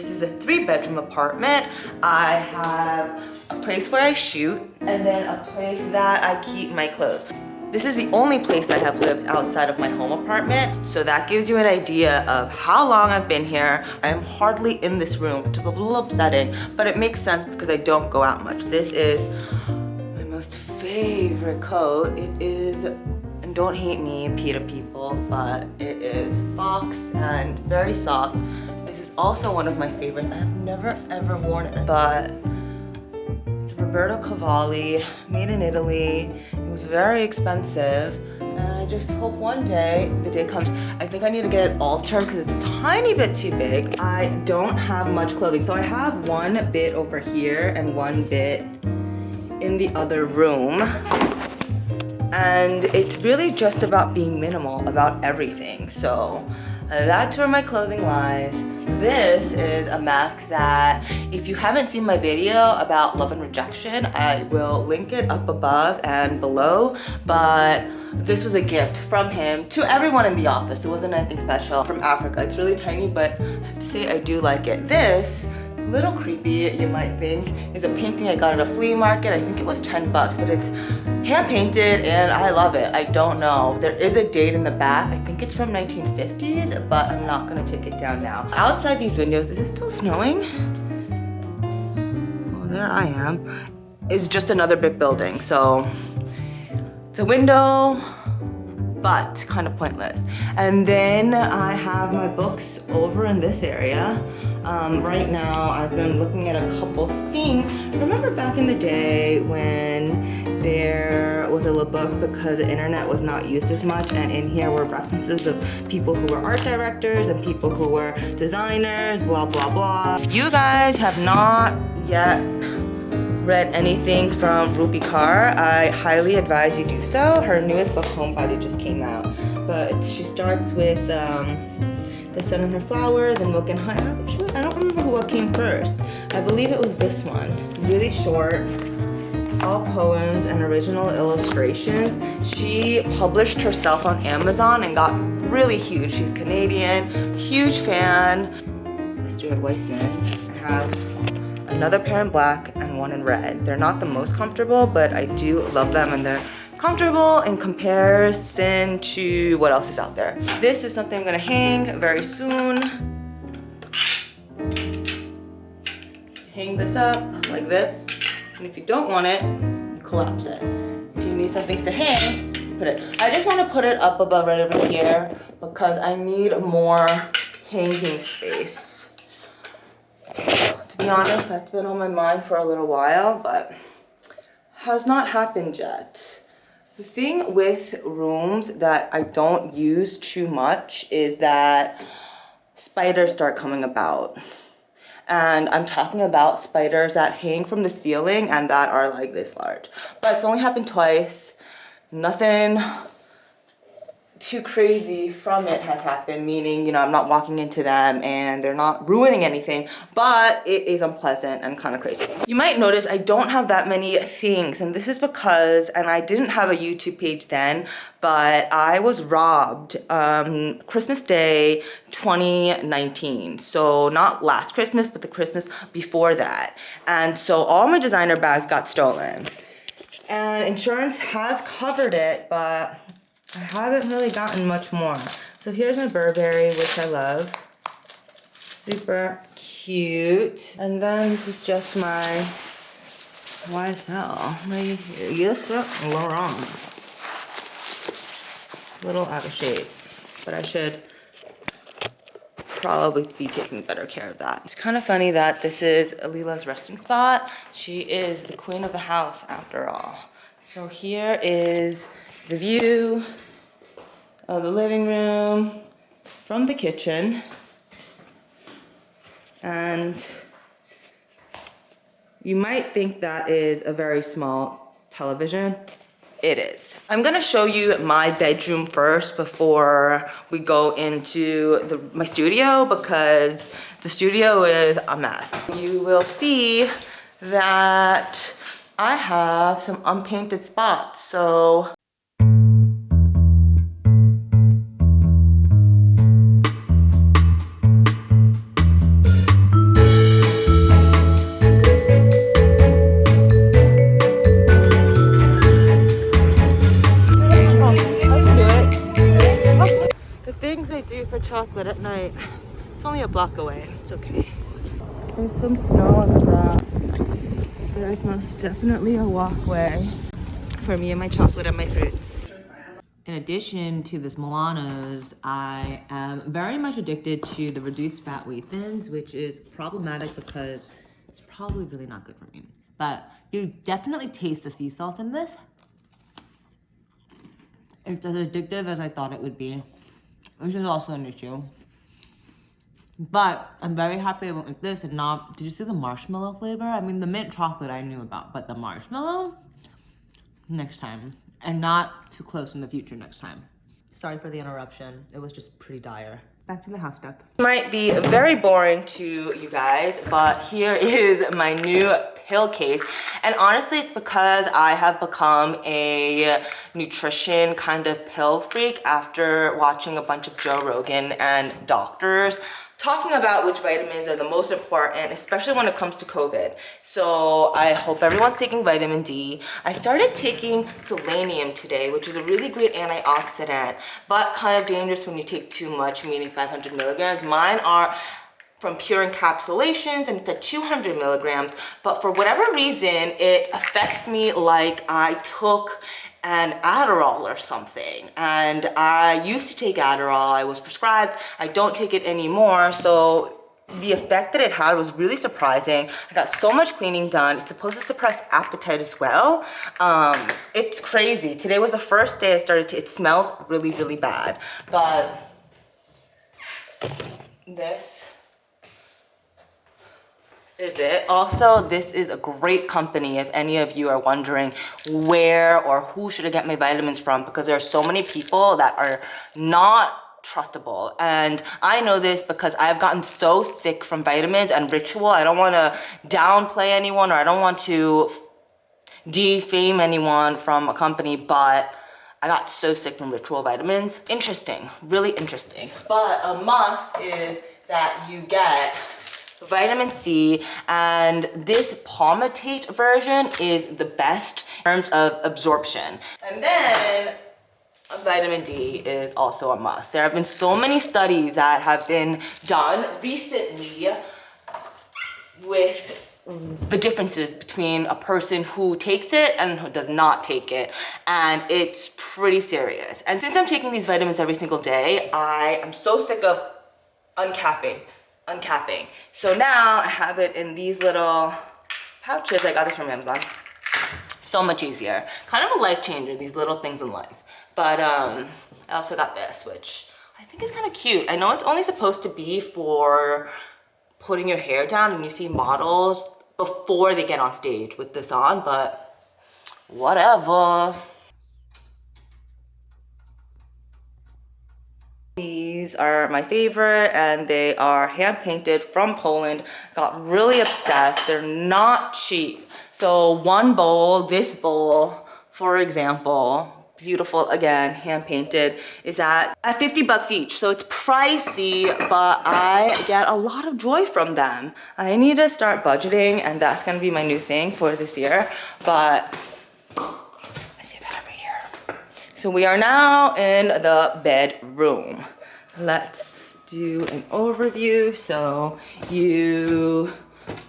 This is a 3-bedroom apartment. I have a place where I shoot and then a place that I keep my clothes. This is the only place I have lived outside of my home apartment, so that gives you an idea of how long I've been here. I am hardly in this room, which is a little upsetting, but it makes sense because I don't go out much. This is my most favorite coat. It is, and don't hate me, PETA people, but it is Fox and very soft. This is also one of my favorites. I have never ever worn it, but it's Roberto Cavalli, made in Italy. It was very expensive, and I just hope one day the day comes. I think I need to get it altered because it's a tiny bit too big. I don't have much clothing, so I have one bit over here and one bit in the other room. And it's really just about being minimal about everything. So that's where my clothing lies. This is a mask that, if you haven't seen my video about love and rejection, I will link it up above and below. But this was a gift from him to everyone in the office. It wasn't anything special. From Africa. It's really tiny, but I have to say I do like it. This, little creepy, you might think, is a painting I got at a flea market. I think it was 10 bucks, but it's hand painted and I love it. I don't know. There is a date in the back. I think it's from 1950s, but I'm not gonna take it down now. Outside these windows, is it still snowing? Well, there I am. It's just another big building. So it's a window, but kind of pointless. And then I have my books over in this area. Right now, I've been looking at a couple things. Remember back in the day when there was a little book because the internet was not used as much, and in here were references of people who were art directors and people who were designers, blah, blah, blah. If you guys have not yet read anything from Rupi Kaur, I highly advise you do so. Her newest book, Homebody, just came out. But she starts with The Sun and Her Flower, then Milk and Honey. Actually, I don't remember what came first. I believe it was this one. Really short, all poems and original illustrations. She published herself on Amazon and got really huge. She's Canadian, huge fan. Stuart Weissman. I have another pair in black and one in red. They're not the most comfortable, but I do love them, and they're comfortable in comparison to what else is out there. This is something I'm gonna hang very soon. Hang this up like this, and if you don't want it, you collapse it. If you need some things to hang, you put it. I just want to put it up above right over here because I need more hanging space. To be honest, that's been on my mind for a little while, but has not happened yet. The thing with rooms that I don't use too much is that spiders start coming about. And I'm talking about spiders that hang from the ceiling and that are like this large. But it's only happened twice. Nothing too crazy from it has happened, meaning, you know, I'm not walking into them and they're not ruining anything, but it is unpleasant and kind of crazy. You might notice I don't have that many things, and this is because, and I didn't have a YouTube page then, but I was robbed Christmas Day 2019. So not last Christmas, but the Christmas before that. And so all my designer bags got stolen. And insurance has covered it, but I haven't really gotten much more. So here's my Burberry, which I love. Super cute. And then this is just my YSL. My Yes Laurent. A little out of shape, but I should probably be taking better care of that. It's kind of funny that this is Alila's resting spot. She is the queen of the house after all. So here is the view of the living room from the kitchen, and you might think that is a very small television. It is. I'm gonna show you my bedroom first before we go into my studio, because the studio is a mess. You will see that I have some unpainted spots. So It's only a block away. It's okay. There's some snow on the ground. There's most definitely a walkway for me and my chocolate and my fruits. In addition to this Milano's, I am very much addicted to the reduced fat wheat thins, which is problematic because it's probably really not good for me. But you definitely taste the sea salt in this. It's as addictive as I thought it would be, which is also an issue. But I'm very happy with this and not, did you see the marshmallow flavor? I mean, the mint chocolate I knew about, but the marshmallow? Next time. And not too close in the future next time. Sorry for the interruption. It was just pretty dire. Back to the house step. Might be very boring to you guys, but here is my new pill case. And honestly, it's because I have become a nutrition kind of pill freak after watching a bunch of Joe Rogan and doctors talking about which vitamins are the most important, especially when it comes to COVID. So I hope everyone's taking vitamin D. I started taking selenium today, which is a really great antioxidant, but kind of dangerous when you take too much, meaning 500 milligrams. Mine are from Pure Encapsulations, and it's at 200 milligrams, but for whatever reason, it affects me like I took an Adderall or something. And I used to take Adderall, I was prescribed, I don't take it anymore, so the effect that it had was really surprising. I got so much cleaning done. It's supposed to suppress appetite as well. It's crazy. Today was the first day I started to, it smells really, really bad, but this is it. Also, this is a great company if any of you are wondering where or who should I get my vitamins from, because there are so many people that are not trustable. And I know this because I've gotten so sick from vitamins and Ritual. I don't want to downplay anyone, or I don't want to defame anyone from a company, but I got so sick from Ritual vitamins. Interesting, really interesting. But a must is that you get vitamin C, and this palmitate version is the best in terms of absorption. And then vitamin D is also a must. There have been so many studies that have been done recently with the differences between a person who takes it and who does not take it, and it's pretty serious. And since I'm taking these vitamins every single day, I am so sick of uncapping. So now I have it in these little pouches. I got this from Amazon. So much easier. Kind of a life changer, these little things in life. But I also got this, which I think is kind of cute. I know it's only supposed to be for putting your hair down, and you see models before they get on stage with this on, but whatever. These are my favorite, and they are hand painted from Poland. Got really obsessed. They're not cheap. So one bowl, this bowl, for example, beautiful, again, hand painted, is at 50 bucks each. So it's pricey, but I get a lot of joy from them. I need to start budgeting, and that's gonna be my new thing for this year. But I say that every year. So we are now in the bedroom. Let's do an overview. So you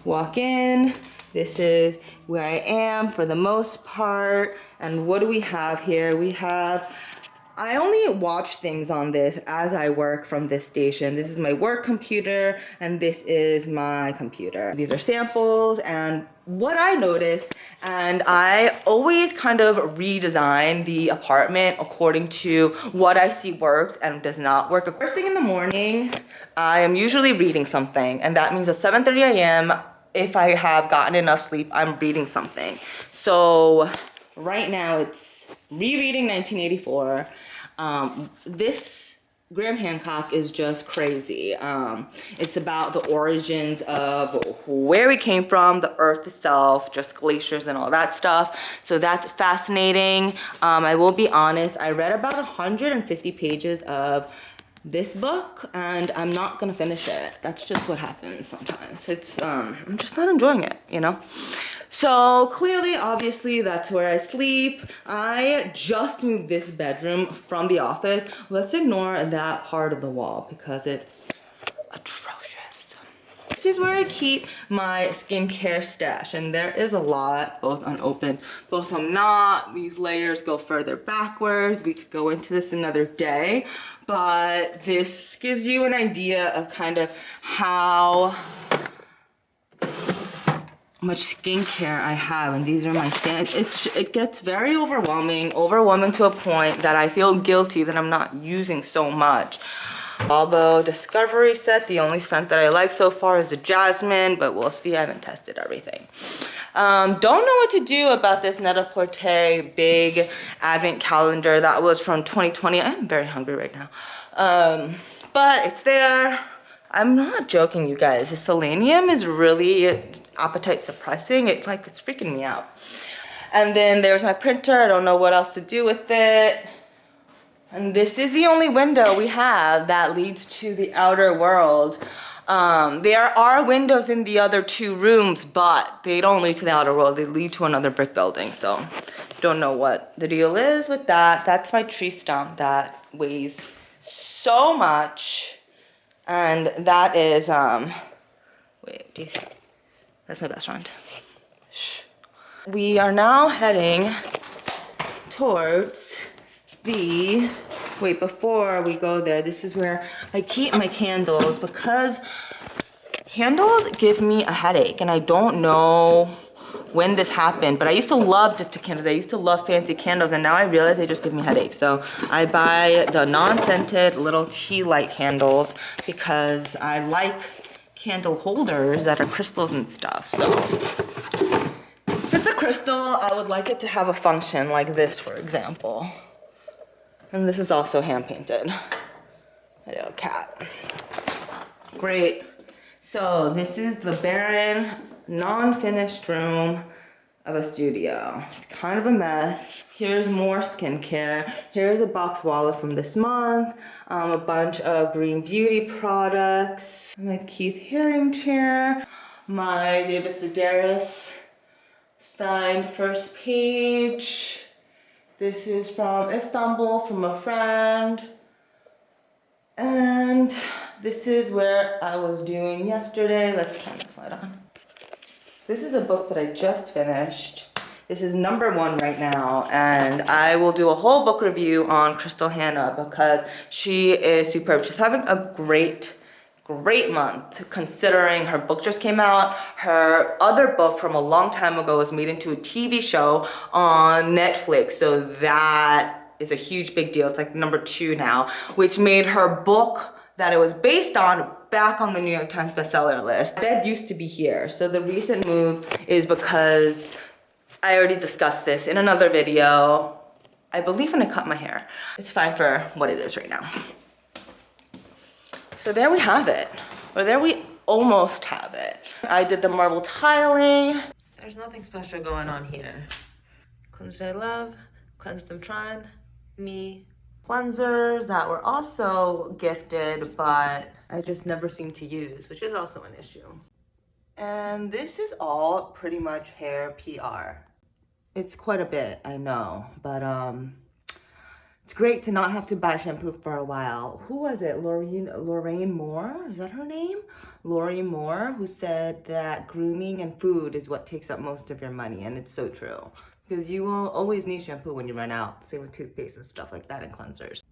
walk in. This is where I am for the most part. And what do we have here? We have, I only watch things on this as I work from this station. This is my work computer, and this is my computer. These are samples, and what I noticed, and I always kind of redesign the apartment according to what I see works and does not work. First thing in the morning, I am usually reading something, and that means at 7:30 a.m., if I have gotten enough sleep, I'm reading something. So right now it's rereading 1984. This Graham Hancock is just crazy. It's about the origins of where we came from, the earth itself, just glaciers and all that stuff. So that's fascinating. I will be honest, I read about 150 pages of this book, and I'm not gonna finish it. That's just what happens sometimes. It's, I'm just not enjoying it, you know? So clearly, obviously, that's where I sleep. I just moved this bedroom from the office. Let's ignore that part of the wall because it's atrocious. This is where I keep my skincare stash, and there is a lot, both unopened, both I'm not. These layers go further backwards. We could go into this another day, but this gives you an idea of kind of how much skincare I have, and these are my it gets very overwhelming to a point that I feel guilty that I'm not using so much. Although Discovery set, the only scent that I like so far is the jasmine, but we'll see. I haven't tested everything. Don't know what to do about this Net-a-Porter big advent calendar that was from 2020. I'm very hungry right now, but it's there. I'm not joking, you guys. The selenium is really appetite suppressing. It's freaking me out. And then there's my printer. I don't know what else to do with it. And this is the only window we have that leads to the outer world. There are windows in the other two rooms, but they don't lead to the outer world. They lead to another brick building. So don't know what the deal is with that. That's my tree stump that weighs so much. And that is, wait, do you see? That's my best friend. Shh. We are now heading towards before we go there, this is where I keep my candles, because candles give me a headache, and I don't know when this happened, but I used to love diptyque candles. I used to love fancy candles, and now I realize they just give me headaches. So I buy the non-scented little tea light candles because I like candle holders that are crystals and stuff. So if it's a crystal, I would like it to have a function like this, for example. And this is also hand painted. A little cat. Great. So this is the barren, non-finished room of a studio. It's kind of a mess. Here's more skincare. Here's a box wallet from this month. A bunch of green beauty products. My Keith Haring chair. My David Sedaris signed first page. This is from Istanbul from a friend. And this is where I was doing yesterday. Let's turn this light on. This is a book that I just finished. This is #1 right now, and I will do a whole book review on Crystal Hannah because she is superb. She's having a great month considering her book just came out. Her other book from a long time ago was made into a TV show on Netflix, so that is a huge big deal. It's like #2 now, which made her book that it was based on back on the New York Times bestseller list. My bed used to be here, so the recent move is because I already discussed this in another video. I believe when I cut my hair. It's fine for what it is right now. So there we have it, or there we almost have it. I did the marble tiling. There's nothing special going on here. Cleansers I love, cleanse them trying, me. Cleansers that were also gifted, but I just never seem to use, which is also an issue. And this is all pretty much hair PR. It's quite a bit, I know, but it's great to not have to buy shampoo for a while. Who was it? Lorraine Moore? Is that her name? Lori Moore, who said that grooming and food is what takes up most of your money, and it's so true. Because you will always need shampoo when you run out. Same with toothpaste and stuff like that and cleansers.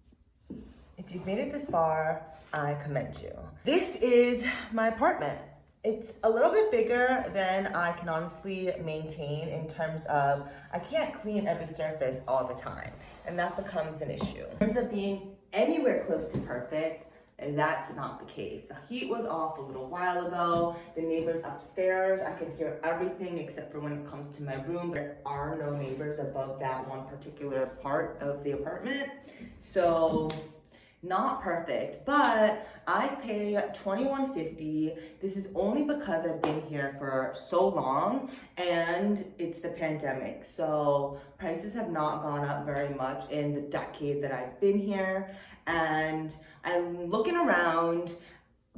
If you've made it this far, I commend you. This is my apartment. It's a little bit bigger than I can honestly maintain in terms of, I can't clean every surface all the time, and that becomes an issue. In terms of being anywhere close to perfect, that's not the case. The heat was off a little while ago. The neighbors upstairs, I can hear everything except for when it comes to my room. There are no neighbors above that one particular part of the apartment. So not perfect, but I pay $21.50. This is only because I've been here for so long and it's the pandemic. So prices have not gone up very much in the decade that I've been here. And I'm looking around.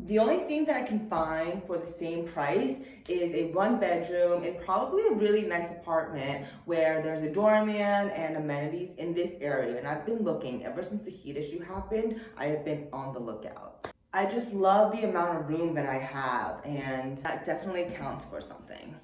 The only thing that I can find for the same price is a 1-bedroom and probably a really nice apartment where there's a doorman and amenities in this area. And I've been looking ever since the heat issue happened. I have been on the lookout. I just love the amount of room that I have, and that definitely counts for something.